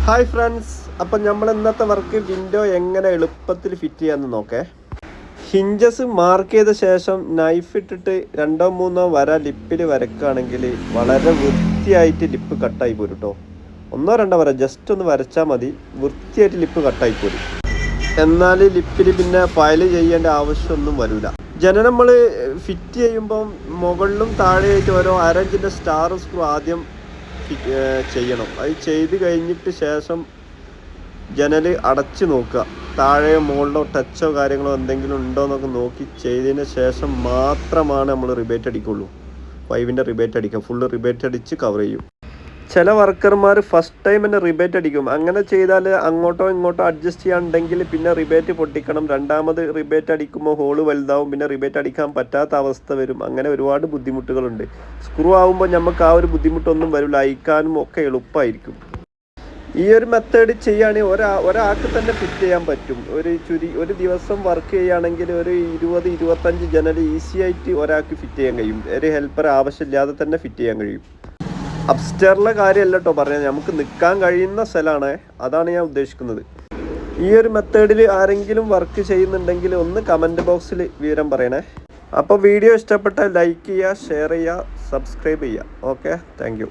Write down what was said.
Hi friends, അപ്പം നമ്മൾ ഇന്നത്തെ വർക്ക് വിൻഡോ എങ്ങനെ എളുപ്പത്തിൽ ഫിറ്റ് ചെയ്യാമെന്ന് നോക്കേ. ഹിഞ്ചസ് മാർക്ക് ചെയ്ത ശേഷം നൈഫ് ഇട്ടിട്ട് 2-3 വര ലിപ്പിൽ വരക്കുകയാണെങ്കിൽ വളരെ വൃത്തിയായിട്ട് ലിപ്പ് കട്ടായി പോരും കേട്ടോ. 1-2 വര ജസ്റ്റ് ഒന്ന് വരച്ചാൽ മതി, വൃത്തിയായിട്ട് ലിപ്പ് കട്ടായി പോരും. എന്നാൽ ലിപ്പിൽ പിന്നെ ഫയൽ ചെയ്യേണ്ട ആവശ്യമൊന്നും വരില്ല. ജനൽ നമ്മൾ ഫിറ്റ് ചെയ്യുമ്പം മുകളിലും താഴെയായിട്ട് ഓരോ 1/2 ഇഞ്ചിൻ്റെ സ്റ്റാർ സ്ക്രൂ ആദ്യം ചെയ്യണം. അത് ചെയ്ത് കഴിഞ്ഞിട്ട് ശേഷം ജനൽ അടച്ച് നോക്കുക. താഴെയോ മുകളിലോ ടച്ചോ കാര്യങ്ങളോ എന്തെങ്കിലും ഉണ്ടോ എന്നൊക്കെ നോക്കി ചെയ്തതിന് ശേഷം മാത്രമാണ് നമ്മൾ റിബേറ്റ് അടിക്കുള്ളൂ. 5-ൻ്റെ റിബേറ്റ് അടിക്കുക. ഫുള്ള് റിബേറ്റ് അടിച്ച് കവർ ചെയ്യും. ചില വർക്കർമാർ ഫസ്റ്റ് ടൈം തന്നെ റിബേറ്റ് അടിക്കും. അങ്ങനെ ചെയ്താൽ അങ്ങോട്ടോ ഇങ്ങോട്ടോ അഡ്ജസ്റ്റ് ചെയ്യാനുണ്ടെങ്കിൽ പിന്നെ റിബേറ്റ് പൊട്ടിക്കണം. രണ്ടാമത് റിബേറ്റ് അടിക്കുമ്പോൾ ഹോള് വലുതാവും, പിന്നെ റിബേറ്റ് അടിക്കാൻ പറ്റാത്ത അവസ്ഥ വരും. അങ്ങനെ ഒരുപാട് ബുദ്ധിമുട്ടുകളുണ്ട്. സ്ക്രൂ ആവുമ്പോൾ നമുക്ക് ആ ഒരു ബുദ്ധിമുട്ടൊന്നും വരില്ല, അയക്കാനും ഒക്കെ എളുപ്പമായിരിക്കും. ഈ ഒരു മെത്തേഡ് ചെയ്യുകയാണെങ്കിൽ ഒരാൾക്ക് തന്നെ ഫിറ്റ് ചെയ്യാൻ പറ്റും. ഒരു ദിവസം വർക്ക് ചെയ്യുകയാണെങ്കിൽ ഒരു 20-25 ജനൽ ഈസി ആയിട്ട് ഒരാൾക്ക് ഫിറ്റ് ചെയ്യാൻ കഴിയും. ഒരു ഹെൽപ്പർ ആവശ്യമില്ലാതെ തന്നെ ഫിറ്റ് ചെയ്യാൻ കഴിയും. അപ്സ്റ്റെയറിലെ കാര്യമല്ല കേട്ടോ പറഞ്ഞത്, നമുക്ക് നിൽക്കാൻ കഴിയുന്ന സ്ഥലമാണ്, അതാണ് ഞാൻ ഉദ്ദേശിക്കുന്നത്. ഈ ഒരു മെത്തേഡിൽ ആരെങ്കിലും വർക്ക് ചെയ്യുന്നുണ്ടെങ്കിൽ ഒന്ന് കമൻറ്റ് ബോക്സിൽ വിവരം പറയണേ. അപ്പോൾ വീഡിയോ ഇഷ്ടപ്പെട്ടാൽ ലൈക്ക് ചെയ്യുക, ഷെയർ ചെയ്യുക, സബ്സ്ക്രൈബ് ചെയ്യുക. Okay, thank you.